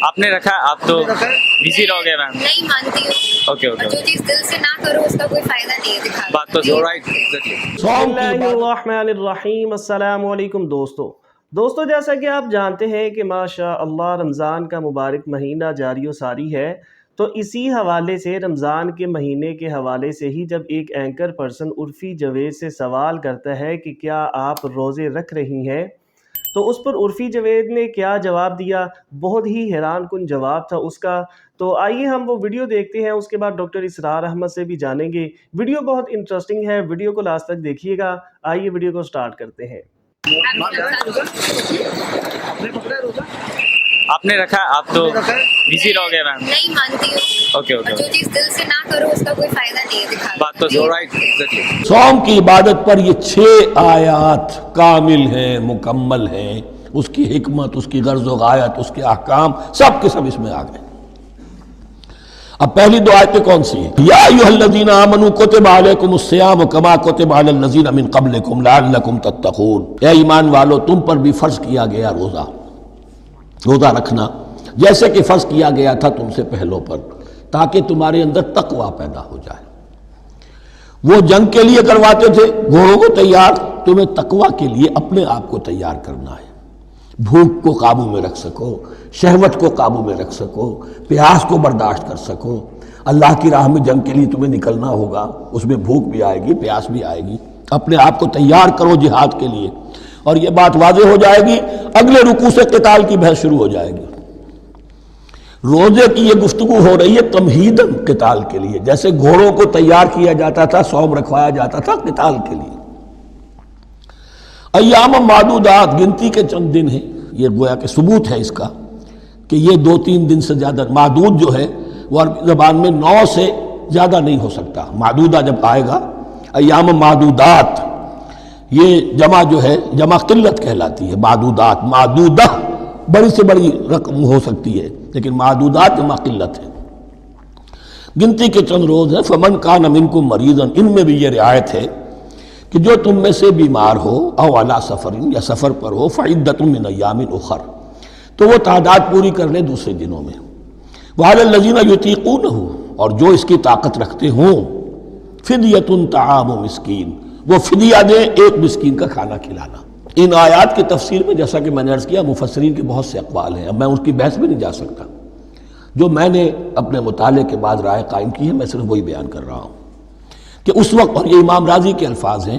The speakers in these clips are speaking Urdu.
آپ نے رکھا, آپ تو بزی رہو گے میم. نہیں مانتی ہوں. اوکے اوکے, جو چیز دل سے نہ کرو اس کا کوئی فائدہ نہیں ہے دکھانے. بات تو بسم اللہ الرحمن الرحیم. السلام علیکم دوستو جیسا کہ آپ جانتے ہیں کہ ماشاء اللہ رمضان کا مبارک مہینہ جاری و ساری ہے, تو اسی حوالے سے رمضان کے مہینے کے حوالے سے ہی جب ایک اینکر پرسن عرفی جوید سے سوال کرتا ہے کہ کیا آپ روزے رکھ رہی ہیں, تو اس پر عرفی جوید نے کیا جواب دیا, بہت ہی حیران کن جواب تھا اس کا. تو آئیے ہم وہ ویڈیو دیکھتے ہیں, اس کے بعد ڈاکٹر اسرار احمد سے بھی جانیں گے. ویڈیو بہت انٹرسٹنگ ہے, ویڈیو کو لاسٹ تک دیکھیے گا. آئیے ویڈیو کو سٹارٹ کرتے ہیں. آپ نے رکھا, آپ تو بزی رہو گے میم. نہیں مانتی ہوں. اوکے اوکے, جو چیز دل سے نہ کرو اس کا کوئی فائدہ نہیں ہے دکھانے. بات تو صوم کی عبادت پر یہ 6 آیات کامل ہیں, مکمل ہیں. اس کی حکمت, اس کی غرض و غایت, اس کے احکام سب کے سب اس میں آ گئے. اب پہلی 2 آیتیں کون سی ہیں؟ یا ایھا الذین آمنوا کتب علیکم الصیام کما کتب علی الذین من قبلکم لعلکم تتقون. اے ایمان والو, تم پر بھی فرض کیا گیا روزہ رکھنا, جیسے کہ فرض کیا گیا تھا تم سے پہلوں پر, تاکہ تمہارے اندر تقوی پیدا ہو جائے. وہ جنگ کے لیے کرواتے تھے گھوڑوں کو تیار, تمہیں تقوی کے لیے اپنے آپ کو تیار کرنا ہے. بھوک کو قابو میں رکھ سکو, شہوت کو قابو میں رکھ سکو, پیاس کو برداشت کر سکو. اللہ کی راہ میں جنگ کے لیے تمہیں نکلنا ہوگا, اس میں بھوک بھی آئے گی, پیاس بھی آئے گی. اپنے آپ کو تیار کرو جہاد کے لیے. اور یہ بات واضح ہو جائے گی, اگلے رکوع سے قتال کی بحث شروع ہو جائے گی. روزے کی یہ گفتگو ہو رہی ہے تمہیداً قتال کے لیے, جیسے گھوڑوں کو تیار کیا جاتا تھا, صوم رکھوایا جاتا تھا قتال کے لیے. ایام معدودات, گنتی کے چند دن ہیں. یہ گویا کہ ثبوت ہے اس کا کہ یہ 2-3 دن سے زیادہ, معدود جو ہے وہ عربی زبان میں 9 سے زیادہ نہیں ہو سکتا. معدودہ جب آئے گا, ایام معدودات, یہ جمع جو ہے جمع قلت کہلاتی ہے. معدودات, معدودہ بڑی سے بڑی رقم ہو سکتی ہے, لیکن معدودات جمع قلت ہے. گنتی کے چند روز ہیں. فمن کان منکم مریضا, ان میں بھی یہ رعایت ہے کہ جو تم میں سے بیمار ہو, او علی سفر, یا سفر پر ہو, فعدۃ من ایام اخر, تو وہ تعداد پوری کر لے دوسرے دنوں میں. وعلی الذین یطیقونہ, اور جو اس کی طاقت رکھتے ہوں, فدیۃ طعام مسکین, وہ فدیہ دیں, ایک مسکین کا کھانا کھلانا. ان آیات کی تفسیر میں جیسا کہ میں نے عرض کیا, مفسرین کے بہت سے اقوال ہیں. اب میں اس کی بحث میں نہیں جا سکتا. جو میں نے اپنے مطالعے کے بعد رائے قائم کی ہے, میں صرف وہی بیان کر رہا ہوں کہ اس وقت, اور یہ امام راضی کے الفاظ ہیں,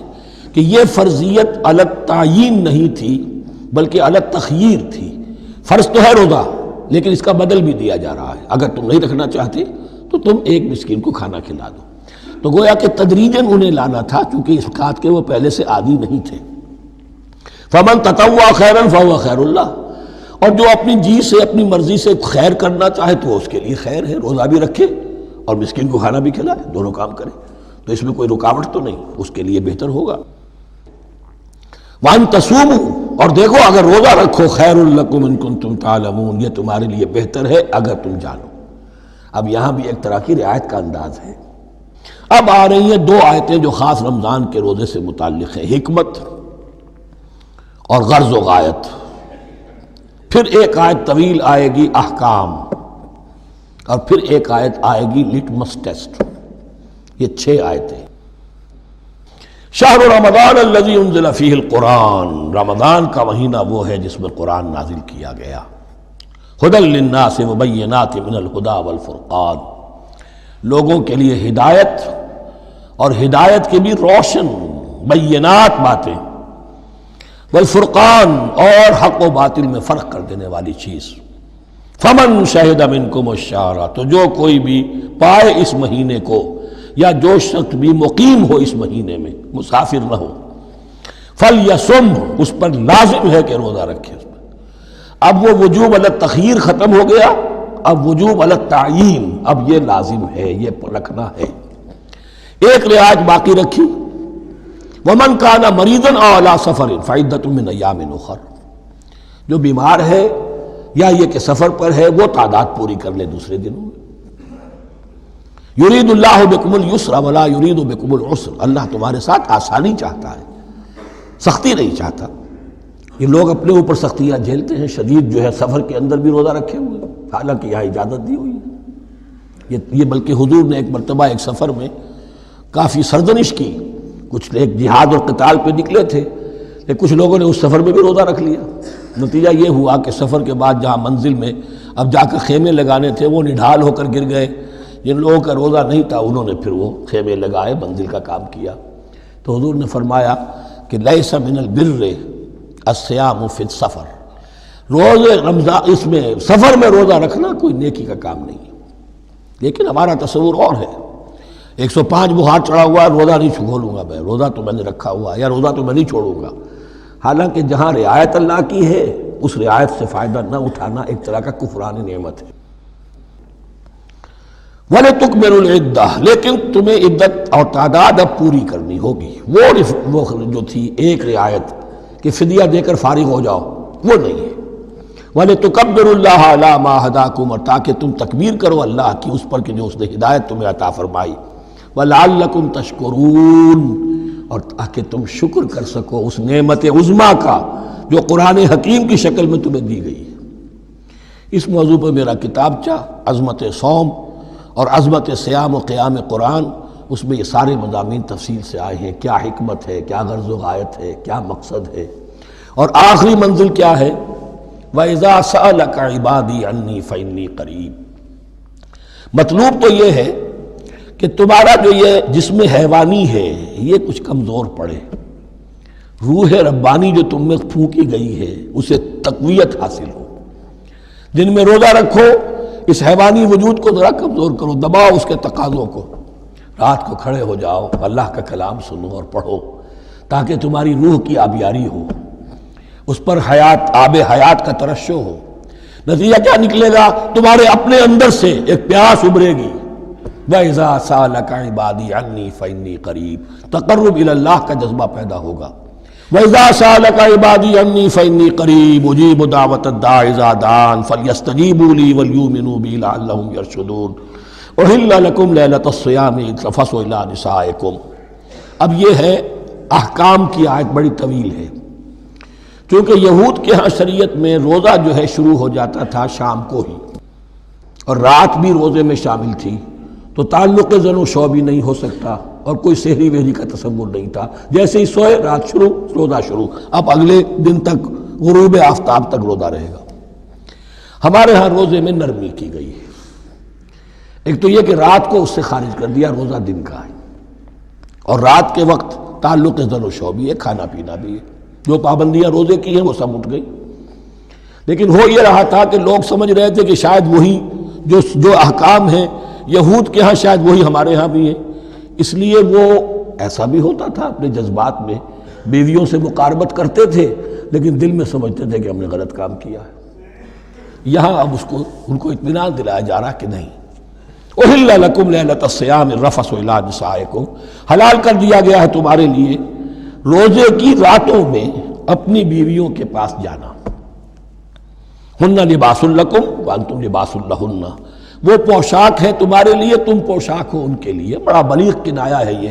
کہ یہ فرضیت علی التعیین نہیں تھی بلکہ علی التخییر تھی. فرض تو ہے روزہ, لیکن اس کا بدل بھی دیا جا رہا ہے. اگر تم نہیں رکھنا چاہتے تو تم ایک مسکین کو کھانا کھلا دو. تو گویا کہ تدریجاً انہیں لانا تھا, چونکہ اس بات کے وہ پہلے سے عادی نہیں تھے. فمن تطوع خیرا فهو خیر اللہ, اور جو اپنی جی سے, اپنی مرضی سے خیر کرنا چاہے تو اس کے لیے خیر ہے. روزہ بھی رکھے اور مسکین کو کھانا بھی کھلائے, دونوں کام کرے, تو اس میں کوئی رکاوٹ تو نہیں, اس کے لیے بہتر ہوگا. وَأَن تَصُومُوا, اور دیکھو اگر روزہ رکھو, خیر لکم ان کنتم تعلمون, یہ تمہارے لیے بہتر ہے اگر تم جانو. اب یہاں بھی ایک طرح کی رعایت کا انداز ہے. اب آ رہی ہیں 2 آیتیں جو خاص رمضان کے روزے سے متعلق ہیں, حکمت اور غرض و غایت. پھر ایک آیت طویل آئے گی, احکام, اور پھر ایک آیت آئے گی لٹمس ٹیسٹ. یہ 6 آیتیں. شہر رمضان الذی انزل فیہ القرآن, رمضان کا مہینہ وہ ہے جس میں قرآن نازل کیا گیا. ھدی للناس وبینات من الھدی والفرقان, لوگوں کے لیے ہدایت, اور ہدایت کے بھی روشن بینات باتیں, والفرقان, اور حق و باطل میں فرق کر دینے والی چیز. فمن شہد منکم الشہر, تو جو کوئی بھی پائے اس مہینے کو, یا جو شخص بھی مقیم ہو اس مہینے میں, مسافر نہ ہو, فلیصم, اس پر لازم ہے کہ روزہ رکھے. اب وہ وجوب علی التخییر ختم ہو گیا, اب وجوب علی التعیین, اب یہ لازم ہے, یہ رکھنا ہے. ایک رعایت باقی رکھی, ومن کان مریضا او علی سفر فعدۃ من ایام اخر, جو بیمار ہے یا یہ کہ سفر پر ہے, وہ تعداد پوری کر لے دوسرے دنوں میں. یرید اللہ بکم الیسر ولا یرید بکم العسر, اللہ تمہارے ساتھ آسانی چاہتا ہے, سختی نہیں چاہتا. یہ لوگ اپنے اوپر سختیاں جھیلتے ہیں، شدید جو ہے سفر کے اندر بھی روزہ رکھے ہوئے، حالانکہ یہاں اجازت دی ہوئی ہے۔ یہ بلکہ حضور نے ایک مرتبہ ایک سفر میں کافی سرزنش کی، کچھ ایک جہاد اور قتال پہ نکلے تھے، لیکن کچھ لوگوں نے اس سفر میں بھی روزہ رکھ لیا۔ نتیجہ یہ ہوا کہ سفر کے بعد جہاں منزل میں اب جا کر خیمے لگانے تھے وہ نڈھال ہو کر گر گئے، جن لوگوں کا روزہ نہیں تھا انہوں نے پھر وہ خیمے لگائے، منزل کا کام کیا۔ تو حضور نے فرمایا کہ لیس من البر الصیام فی السفر، روزے رمضان اس میں سفر میں روزہ رکھنا کوئی نیکی کا کام نہیں ہے۔ لیکن ہمارا تصور اور ہے، 105 بخار چڑھا ہوا ہے، روزہ نہیں چھوڑوں گا میں، روزہ تو میں نے رکھا ہوا ہے، یا روزہ تو میں نہیں چھوڑوں گا۔ حالانکہ جہاں رعایت اللہ کی ہے اس رعایت سے فائدہ نہ اٹھانا ایک طرح کا کفران نعمت ہے۔ وَلِتُكْمِلُوا الْعِدَّةَ، لیکن تمہیں عدت اور تعداد اب پوری کرنی ہوگی۔ وہ جو تھی ایک رعایت کہ فدیہ دے کر فارغ ہو جاؤ، وہ نہیں ہے۔ وَلِتُكَبِّرُوا اللَّهَ عَلَىٰ مَا هَدَاكُمْ، اور تاکہ تم تکبیر کرو اللہ کی اس پر کہ جو اس نے ہدایت تمہیں عطا فرمائی۔ وَلَعَلَّكُمْ تَشْكُرُونَ، اور تاکہ تم شکر کر سکو اس نعمت عظمیٰ کا جو قرآن حکیم کی شکل میں تمہیں دی گئی ہے۔ اس موضوع پہ میرا کتابچہ عظمت صوم اور عظمت صیام و قیام قرآن، اس میں یہ سارے مضامین تفصیل سے آئے ہیں، کیا حکمت ہے، کیا غرض و غایت ہے، کیا مقصد ہے، اور آخری منزل کیا ہے۔ وَإِذَا سَأَلَكَ عِبَادِي عَنِّي فَإِنِّي قَرِيبٌ۔ مطلوب تو یہ ہے کہ تمہارا جو یہ جسم حیوانی ہے یہ کچھ کمزور پڑے، روح ربانی جو تم میں پھونکی گئی ہے اسے تقویت حاصل ہو۔ دن میں روزہ رکھو، اس حیوانی وجود کو ذرا کمزور کرو، دباؤ اس کے تقاضوں کو، رات کو کھڑے ہو جاؤ، اللہ کا کلام سنو اور پڑھو، تاکہ تمہاری روح کی آبیاری ہو، اس پر آب حیات کا ترشح ہو۔ نتیجہ کیا نکلے گا؟ تمہارے اپنے اندر سے ایک پیاس ابھرے گی۔ وَإِذَا سَأَلَكَ عِبَادِي عَنِّي فَإِنِّي قَرِيبٌ، تقرب الی اللہ کا جذبہ پیدا ہوگا۔ وَإِذَا سَأَلَكَ عِبَادِي عَنِّي فَإِنِّي قَرِيبٌ أُجِيبُ دَعْوَةَ الدَّاعِ إِذَا دَعَانِ فَلْيَسْتَجِيبُوا لِي وَلْيُؤْمِنُوا بِي لَعَلَّهُمْ يَرْشُدُونَ أُحِلَّ لَكُمْ لَيْلَةَ الصِّيَامِ الرَّفَثُ إِلَىٰ نِسَائِكُمْ۔ اب یہ ہے احکام کی آیت، بڑی طویل ہے، کیونکہ یہود کے ہاں شریعت میں روزہ جو ہے شروع ہو جاتا تھا شام کو ہی، اور رات بھی روزے میں شامل تھی، تو تعلق زن و شو بھی نہیں ہو سکتا، اور کوئی سحری وحری کا تصور نہیں تھا۔ جیسے ہی سوئے رات شروع، روزہ شروع، اب اگلے دن تک غروب آفتاب تک روزہ رہے گا۔ ہمارے ہاں روزے میں نرمی کی گئی ہے، ایک تو یہ کہ رات کو اس سے خارج کر دیا، روزہ دن کا ہے، اور رات کے وقت تعلق زن و شو بھی ہے، کھانا پینا بھی ہے، جو پابندیاں روزے کی ہیں وہ سب اٹھ گئی۔ لیکن ہو یہ رہا تھا کہ لوگ سمجھ رہے تھے کہ شاید وہی جو احکام ہیں یہود کے ہاں شاید وہی ہمارے ہاں بھی ہیں، اس لیے وہ ایسا بھی ہوتا تھا اپنے جذبات میں بیویوں سے مقاربت کرتے تھے، لیکن دل میں سمجھتے تھے کہ ہم نے غلط کام کیا ہے۔ یہاں اب ان کو اطمینان دلایا جا رہا کہ نہیں، أُحِلَّ لَكُمْ لَيْلَةَ الصِّيَامِ الرَّفَثُ إِلَىٰ نِسَائِكُمْ، حلال کر دیا گیا ہے تمہارے لیے روزے کی راتوں میں اپنی بیویوں کے پاس جانا۔ ہن لباس لکم وانتم لباس لہن، وہ پوشاک ہے تمہارے لیے، تم پوشاک ہو ان کے لیے۔ بڑا بلیغ کنایا ہے یہ،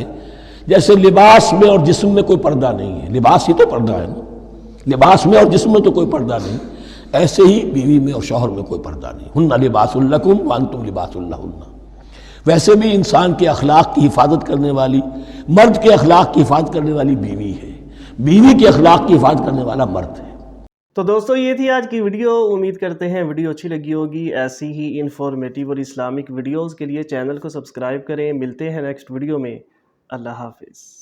جیسے لباس میں اور جسم میں کوئی پردہ نہیں ہے، لباس ہی تو پردہ ہے نا، لباس میں اور جسم میں تو کوئی پردہ نہیں، ایسے ہی بیوی میں اور شوہر میں کوئی پردہ نہیں۔ ہن لباس لکم وانتم لباس لہن۔ ویسے بھی انسان کے اخلاق کی حفاظت کرنے والی، مرد کے اخلاق کی حفاظت کرنے والی بیوی ہے، بیوی کے اخلاق کی حفاظت کرنے والا مرد ہے۔ تو دوستو یہ تھی آج کی ویڈیو، امید کرتے ہیں ویڈیو اچھی لگی ہوگی۔ ایسی ہی انفارمیٹیو اور اسلامک ویڈیوز کے لیے چینل کو سبسکرائب کریں۔ ملتے ہیں نیکسٹ ویڈیو میں، اللہ حافظ۔